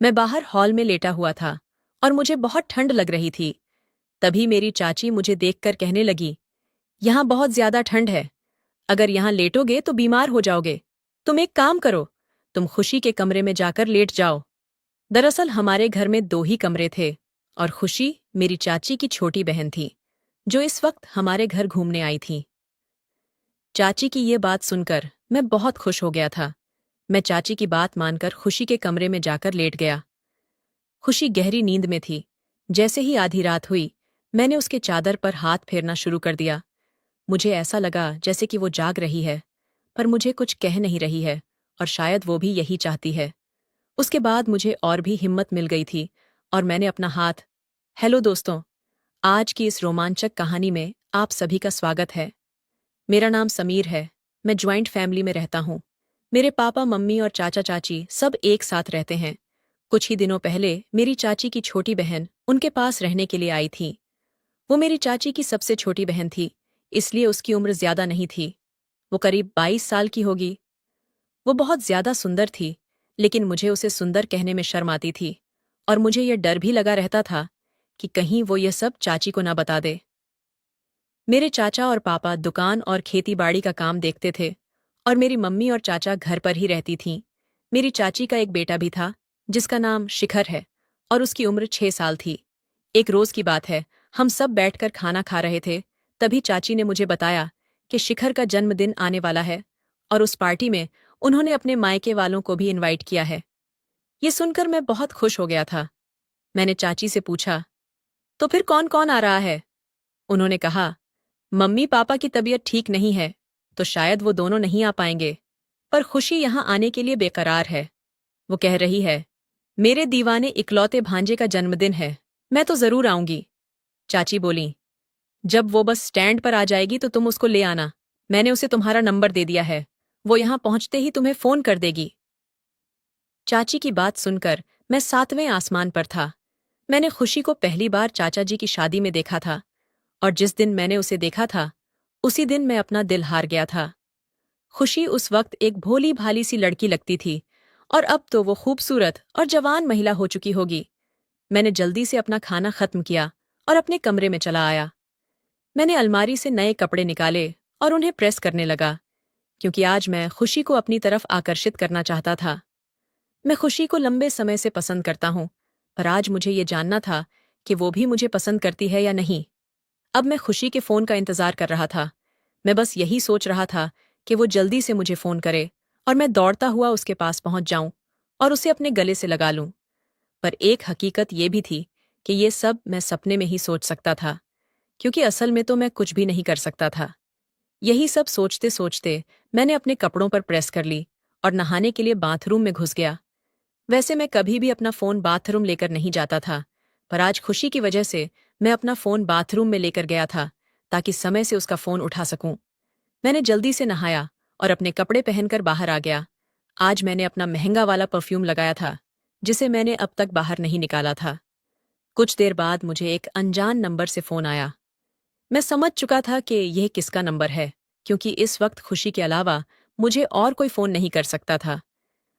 मैं बाहर हॉल में लेटा हुआ था और मुझे बहुत ठंड लग रही थी। तभी मेरी चाची मुझे देखकर कहने लगी, यहाँ बहुत ज्यादा ठंड है। अगर यहाँ लेटोगे तो बीमार हो जाओगे। तुम एक काम करो, तुम खुशी के कमरे में जाकर लेट जाओ। दरअसल हमारे घर में दो ही कमरे थे और खुशी मेरी चाची की छोटी बहन थी, जो इस वक्त हमारे घर घूमने आई थी। चाची की ये बात सुनकर मैं बहुत खुश हो गया था। मैं चाची की बात मानकर खुशी के कमरे में जाकर लेट गया। खुशी गहरी नींद में थी। जैसे ही आधी रात हुई, मैंने उसके चादर पर हाथ फेरना शुरू कर दिया। मुझे ऐसा लगा जैसे कि वो जाग रही है, पर मुझे कुछ कह नहीं रही है और शायद वो भी यही चाहती है। उसके बाद मुझे और भी हिम्मत मिल गई थी और मैंने अपना हाथ। हेलो दोस्तों, आज की इस रोमांचक कहानी में आप सभी का स्वागत है। मेरा नाम समीर है। मैं ज्वाइंट फैमिली में रहता हूँ। मेरे पापा मम्मी और चाचा चाची सब एक साथ रहते हैं। कुछ ही दिनों पहले मेरी चाची की छोटी बहन उनके पास रहने के लिए आई थी। वो मेरी चाची की सबसे छोटी बहन थी, इसलिए उसकी उम्र ज्यादा नहीं थी। वो करीब 22 साल की होगी। वो बहुत ज्यादा सुंदर थी, लेकिन मुझे उसे सुंदर कहने में शर्म आती थी और मुझे यह डर भी लगा रहता था कि कहीं वो यह सब चाची को ना बता दे। मेरे चाचा और पापा दुकान और खेती बाड़ी का काम देखते थे और मेरी मम्मी और चाचा घर पर ही रहती थीं। मेरी चाची का एक बेटा भी था, जिसका नाम शिखर है और उसकी उम्र 6 साल थी। एक रोज की बात है, हम सब बैठकर खाना खा रहे थे। तभी चाची ने मुझे बताया कि शिखर का जन्मदिन आने वाला है और उस पार्टी में उन्होंने अपने मायके वालों को भी इनवाइट किया है। ये सुनकर मैं बहुत खुश हो गया था। मैंने चाची से पूछा, तो फिर कौन कौन आ रहा है? उन्होंने कहा, मम्मी पापा की तबीयत ठीक नहीं है, तो शायद वो दोनों नहीं आ पाएंगे। पर खुशी यहाँ आने के लिए बेकरार है। वो कह रही है, मेरे दीवाने इकलौते भांजे का जन्मदिन है, मैं तो जरूर आऊंगी। चाची बोली, जब वो बस स्टैंड पर आ जाएगी तो तुम उसको ले आना। मैंने उसे तुम्हारा नंबर दे दिया है, वो यहाँ पहुंचते ही तुम्हें फोन कर देगी। चाची की बात सुनकर मैं 7वें आसमान पर था। मैंने खुशी को पहली बार चाचा जी की शादी में देखा था और जिस दिन मैंने उसे देखा था, उसी दिन मैं अपना दिल हार गया था। खुशी उस वक्त एक भोली भाली सी लड़की लगती थी और अब तो वो खूबसूरत और जवान महिला हो चुकी होगी। मैंने जल्दी से अपना खाना खत्म किया और अपने कमरे में चला आया। मैंने अलमारी से नए कपड़े निकाले और उन्हें प्रेस करने लगा, क्योंकि आज मैं खुशी को अपनी तरफ आकर्षित करना चाहता था। मैं खुशी को लंबे समय से पसंद करता हूँ, पर आज मुझे ये जानना था कि वो भी मुझे पसंद करती है या नहीं। अब मैं खुशी के फोन का इंतजार कर रहा था। मैं बस यही सोच रहा था कि वो जल्दी से मुझे फोन करे और मैं दौड़ता हुआ उसके पास पहुंच जाऊं और उसे अपने गले से लगा लूं। पर एक हकीकत ये भी थी कि ये सब मैं सपने में ही सोच सकता था, क्योंकि असल में तो मैं कुछ भी नहीं कर सकता था। यही सब सोचते सोचते मैंने अपने कपड़ों पर प्रेस कर ली और नहाने के लिए बाथरूम में घुस गया। वैसे मैं कभी भी अपना फोन बाथरूम लेकर नहीं जाता था, पर आज खुशी की वजह से मैं अपना फोन बाथरूम में लेकर गया था, ताकि समय से उसका फोन उठा सकूं। मैंने जल्दी से नहाया और अपने कपड़े पहनकर बाहर आ गया। आज मैंने अपना महंगा वाला परफ्यूम लगाया था, जिसे मैंने अब तक बाहर नहीं निकाला था। कुछ देर बाद मुझे एक अनजान नंबर से फोन आया। मैं समझ चुका था कि यह किसका नंबर है, क्योंकि इस वक्त खुशी के अलावा मुझे और कोई फोन नहीं कर सकता था।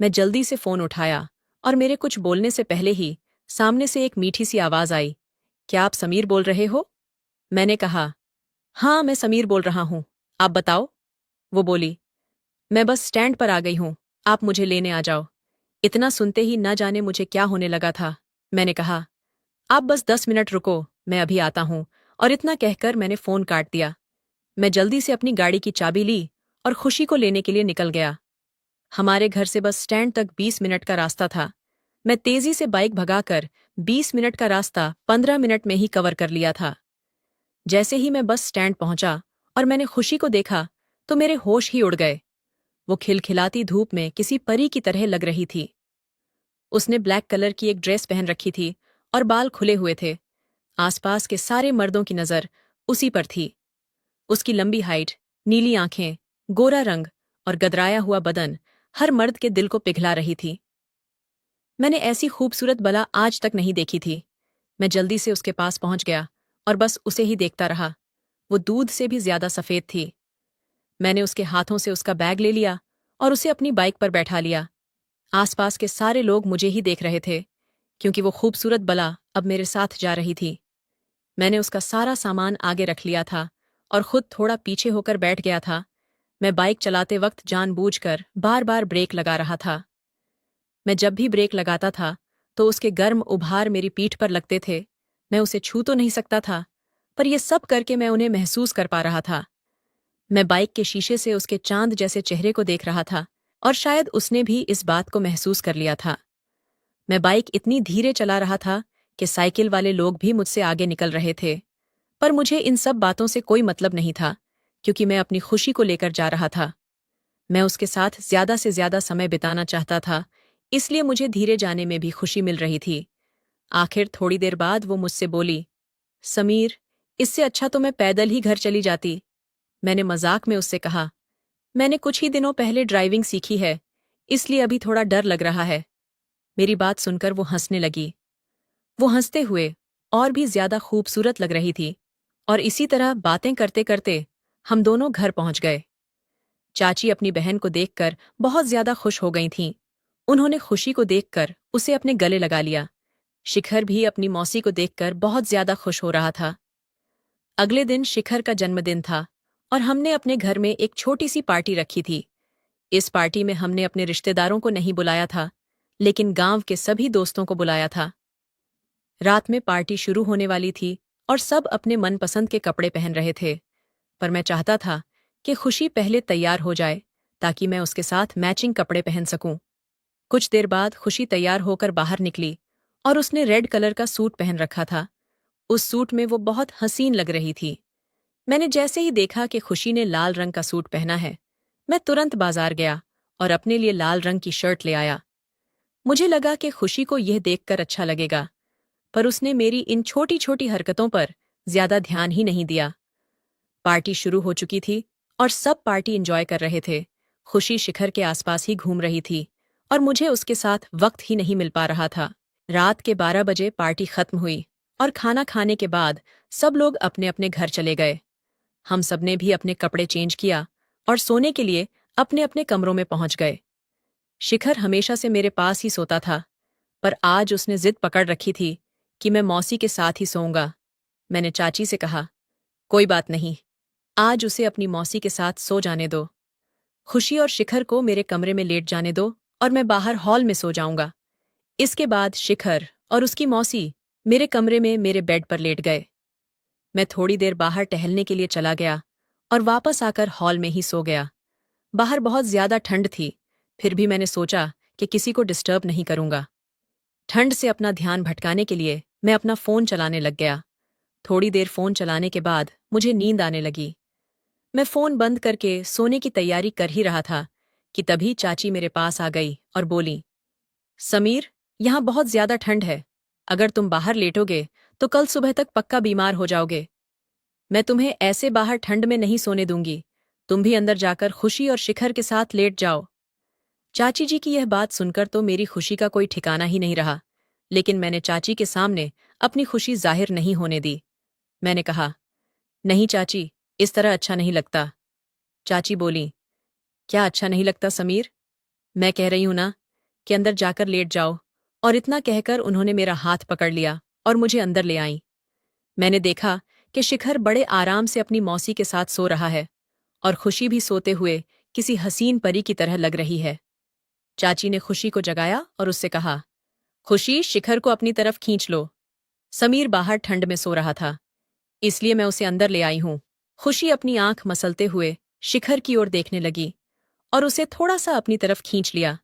मैं जल्दी से फोन उठाया और मेरे कुछ बोलने से पहले ही सामने से एक मीठी सी आवाज आई, क्या आप समीर बोल रहे हो? मैंने कहा, हाँ मैं समीर बोल रहा हूँ, आप बताओ। वो बोली, मैं बस स्टैंड पर आ गई हूँ, आप मुझे लेने आ जाओ। इतना सुनते ही न जाने मुझे क्या होने लगा था। मैंने कहा, आप बस 10 मिनट रुको, मैं अभी आता हूँ, और इतना कहकर मैंने फोन काट दिया। मैं जल्दी से अपनी गाड़ी की चाबी ली और खुशी को लेने के लिए निकल गया। हमारे घर से बस स्टैंड तक 20 मिनट का रास्ता था। मैं तेजी से बाइक भगाकर 20 मिनट का रास्ता 15 मिनट में ही कवर कर लिया था। जैसे ही मैं बस स्टैंड पहुंचा और मैंने खुशी को देखा, तो मेरे होश ही उड़ गए। वो खिलखिलाती धूप में किसी परी की तरह लग रही थी। उसने ब्लैक कलर की एक ड्रेस पहन रखी थी और बाल खुले हुए थे। आसपास के सारे मर्दों की नजर उसी पर थी। उसकी लंबी हाइट, नीली आंखें, गोरा रंग और गदराया हुआ बदन हर मर्द के दिल को पिघला रही थी। मैंने ऐसी खूबसूरत बला आज तक नहीं देखी थी। मैं जल्दी से उसके पास पहुंच गया और बस उसे ही देखता रहा। वो दूध से भी ज्यादा सफेद थी। मैंने उसके हाथों से उसका बैग ले लिया और उसे अपनी बाइक पर बैठा लिया। आसपास के सारे लोग मुझे ही देख रहे थे, क्योंकि वो खूबसूरत बला अब मेरे साथ जा रही थी। मैंने उसका सारा सामान आगे रख लिया था और खुद थोड़ा पीछे होकर बैठ गया था। मैं बाइक चलाते वक्त जानबूझकर बार बार ब्रेक लगा रहा था। मैं जब भी ब्रेक लगाता था तो उसके गर्म उभार मेरी पीठ पर लगते थे। मैं उसे छू तो नहीं सकता था, पर यह सब करके मैं उन्हें महसूस कर पा रहा था। मैं बाइक के शीशे से उसके चांद जैसे चेहरे को देख रहा था, और शायद उसने भी इस बात को महसूस कर लिया था। मैं बाइक इतनी धीरे चला रहा था कि साइकिल वाले लोग भी मुझसे आगे निकल रहे थे, पर मुझे इन सब बातों से कोई मतलब नहीं था, क्योंकि मैं अपनी खुशी को लेकर जा रहा था। मैं उसके साथ ज्यादा से ज्यादा समय बिताना चाहता था, इसलिए मुझे धीरे जाने में भी खुशी मिल रही थी। आखिर थोड़ी देर बाद वो मुझसे बोली, समीर, इससे अच्छा तो मैं पैदल ही घर चली जाती। मैंने मजाक में उससे कहा, मैंने कुछ ही दिनों पहले ड्राइविंग सीखी है, इसलिए अभी थोड़ा डर लग रहा है। मेरी बात सुनकर वो हंसने लगी। वो हंसते हुए और भी ज्यादा खूबसूरत लग रही थी, और इसी तरह बातें करते करते हम दोनों घर पहुंच गए। चाची अपनी बहन को देखकर बहुत ज्यादा खुश हो गई थीं। उन्होंने खुशी को देखकर उसे अपने गले लगा लिया। शिखर भी अपनी मौसी को देखकर बहुत ज्यादा खुश हो रहा था। अगले दिन शिखर का जन्मदिन था, और हमने अपने घर में एक छोटी सी पार्टी रखी थी। इस पार्टी में हमने अपने रिश्तेदारों को नहीं बुलाया था, लेकिन गांव के सभी दोस्तों को बुलाया था। रात में पार्टी शुरू होने वाली थी, और सब अपने मनपसंद के कपड़े पहन रहे थे, पर मैं चाहता था कि खुशी पहले तैयार हो जाए, ताकि मैं उसके साथ मैचिंग कपड़े पहन सकूं। कुछ देर बाद खुशी तैयार होकर बाहर निकली, और उसने रेड कलर का सूट पहन रखा था। उस सूट में वो बहुत हसीन लग रही थी। मैंने जैसे ही देखा कि खुशी ने लाल रंग का सूट पहना है, मैं तुरंत बाजार गया और अपने लिए लाल रंग की शर्ट ले आया। मुझे लगा कि खुशी को यह देखकर अच्छा लगेगा, पर उसने मेरी इन छोटी छोटी हरकतों पर ज्यादा ध्यान ही नहीं दिया। पार्टी शुरू हो चुकी थी, और सब पार्टी एंजॉय कर रहे थे। खुशी शिखर के आसपास ही घूम रही थी, और मुझे उसके साथ वक्त ही नहीं मिल पा रहा था। रात के 12 बजे पार्टी खत्म हुई, और खाना खाने के बाद सब लोग अपने अपने घर चले गए। हम सबने भी अपने कपड़े चेंज किया और सोने के लिए अपने अपने कमरों में पहुंच गए। शिखर हमेशा से मेरे पास ही सोता था, पर आज उसने जिद पकड़ रखी थी कि मैं मौसी के साथ ही सोऊंगा। मैंने चाची से कहा, कोई बात नहीं, आज उसे अपनी मौसी के साथ सो जाने दो। खुशी और शिखर को मेरे कमरे में लेट जाने दो, और मैं बाहर हॉल में सो जाऊंगा। इसके बाद शिखर और उसकी मौसी मेरे कमरे में मेरे बेड पर लेट गए। मैं थोड़ी देर बाहर टहलने के लिए चला गया, और वापस आकर हॉल में ही सो गया। बाहर बहुत ज्यादा ठंड थी, फिर भी मैंने सोचा कि किसी को डिस्टर्ब नहीं करूंगा। ठंड से अपना ध्यान भटकाने के लिए मैं अपना फोन चलाने लग गया। थोड़ी देर फोन चलाने के बाद मुझे नींद आने लगी। मैं फोन बंद करके सोने की तैयारी कर ही रहा था कि तभी चाची मेरे पास आ गई और बोली, समीर, यहाँ बहुत ज्यादा ठंड है। अगर तुम बाहर लेटोगे तो कल सुबह तक पक्का बीमार हो जाओगे। मैं तुम्हें ऐसे बाहर ठंड में नहीं सोने दूंगी। तुम भी अंदर जाकर खुशी और शिखर के साथ लेट जाओ। चाची जी की यह बात सुनकर तो मेरी खुशी का कोई ठिकाना ही नहीं रहा, लेकिन मैंने चाची के सामने अपनी खुशी जाहिर नहीं होने दी। मैंने कहा, नहीं चाची, इस तरह अच्छा नहीं लगता। चाची बोली, क्या अच्छा नहीं लगता समीर? मैं कह रही हूं ना कि अंदर जाकर लेट जाओ। और इतना कहकर उन्होंने मेरा हाथ पकड़ लिया और मुझे अंदर ले आई। मैंने देखा कि शिखर बड़े आराम से अपनी मौसी के साथ सो रहा है, और खुशी भी सोते हुए किसी हसीन परी की तरह लग रही है। चाची ने खुशी को जगाया और उससे कहा, खुशी, शिखर को अपनी तरफ खींच लो। समीर बाहर ठंड में सो रहा था, इसलिए मैं उसे अंदर ले आई हूं। खुशी अपनी आंख मसलते हुए शिखर की ओर देखने लगी, और उसे थोड़ा सा अपनी तरफ खींच लिया।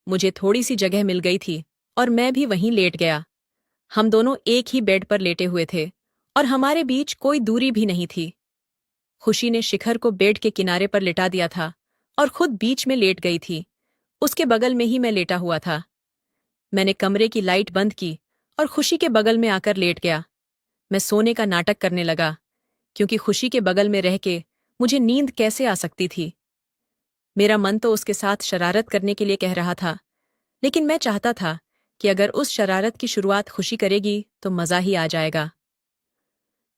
मुझे थोड़ी सी जगह मिल गई थी, और मैं भी वहीं लेट गया। हम दोनों एक ही बेड पर लेटे हुए थे, और हमारे बीच कोई दूरी भी नहीं थी। खुशी ने शिखर को बेड के किनारे पर लिटा दिया था, और खुद बीच में लेट गई थी। उसके बगल में ही मैं लेटा हुआ था। मैंने कमरे की लाइट बंद की और खुशी के बगल में आकर लेट गया। मैं सोने का नाटक करने लगा, क्योंकि खुशी के बगल में रह के मुझे नींद कैसे आ सकती थी। मेरा मन तो उसके साथ शरारत करने के लिए कह रहा था, लेकिन मैं चाहता था कि अगर उस शरारत की शुरुआत खुशी करेगी तो मजा ही आ जाएगा।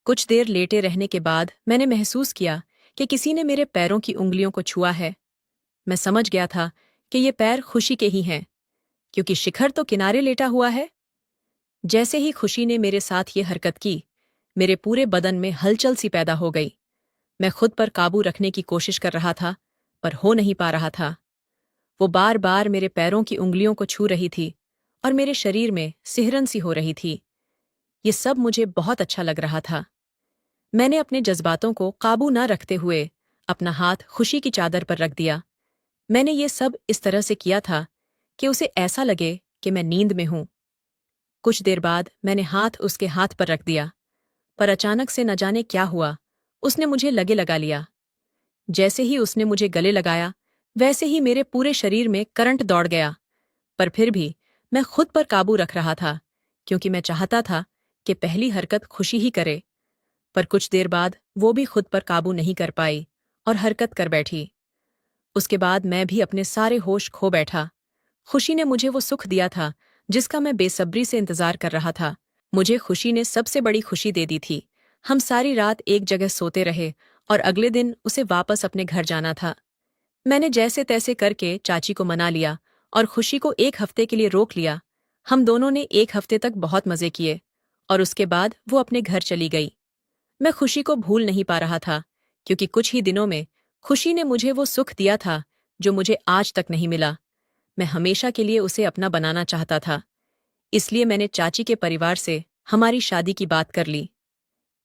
कुछ देर लेटे रहने के बाद मैंने महसूस किया कि किसी ने मेरे पैरों की उंगलियों को छुआ है। मैं समझ गया था कि ये पैर खुशी के ही हैं, क्योंकि शिखर तो किनारे लेटा हुआ है। जैसे ही खुशी ने मेरे साथ ये हरकत की, मेरे पूरे बदन में हलचल सी पैदा हो गई। मैं खुद पर काबू रखने की कोशिश कर रहा था, पर हो नहीं पा रहा था। वो बार बार मेरे पैरों की उंगलियों को छू रही थी और मेरे शरीर में सिहरन सी हो रही थी। ये सब मुझे बहुत अच्छा लग रहा था। मैंने अपने जज्बातों को काबू न रखते हुए अपना हाथ खुशी की चादर पर रख दिया। मैंने ये सब इस तरह से किया था कि उसे ऐसा लगे कि मैं नींद में हूं। कुछ देर बाद मैंने हाथ उसके हाथ पर रख दिया, पर अचानक से न जाने क्या हुआ, उसने मुझे लगे लगा लिया। जैसे ही उसने मुझे गले लगाया, वैसे ही मेरे पूरे शरीर में करंट दौड़ गया। पर फिर भी मैं खुद पर काबू रख रहा था, क्योंकि मैं चाहता था कि पहली हरकत खुशी ही करे। पर कुछ देर बाद वो भी खुद पर काबू नहीं कर पाई और हरकत कर बैठी। उसके बाद मैं भी अपने सारे होश खो बैठा। खुशी ने मुझे वो सुख दिया था जिसका मैं बेसब्री से इंतजार कर रहा था। मुझे खुशी ने सबसे बड़ी खुशी दे दी थी। हम सारी रात एक जगह सोते रहे और अगले दिन उसे वापस अपने घर जाना था। मैंने जैसे तैसे करके चाची को मना लिया और खुशी को 1 हफ्ते के लिए रोक लिया। हम दोनों ने 1 हफ्ते तक बहुत मजे किए और उसके बाद वो अपने घर चली गई। मैं खुशी को भूल नहीं पा रहा था, क्योंकि कुछ ही दिनों में खुशी ने मुझे वो सुख दिया था जो मुझे आज तक नहीं मिला। मैं हमेशा के लिए उसे अपना बनाना चाहता था। इसलिए मैंने चाची के परिवार से हमारी शादी की बात कर ली।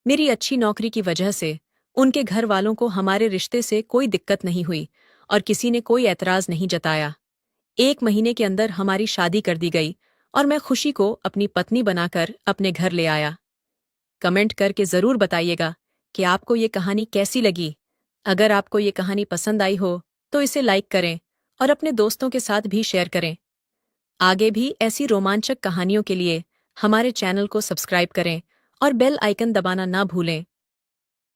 मेरी अच्छी नौकरी की वजह से उनके घर वालों को हमारे रिश्ते से कोई दिक्कत नहीं हुई और किसी ने कोई ऐतराज नहीं जताया। 1 महीने के अंदर हमारी शादी कर दी गई और मैं खुशी को अपनी पत्नी बनाकर अपने घर ले आया। कमेंट करके ज़रूर बताइएगा कि आपको ये कहानी कैसी लगी। अगर आपको ये कहानी पसंद आई हो तो इसे लाइक करें और अपने दोस्तों के साथ भी शेयर करें। आगे भी ऐसी रोमांचक कहानियों के लिए हमारे चैनल को सब्सक्राइब करें और बेल आइकन दबाना ना भूलें।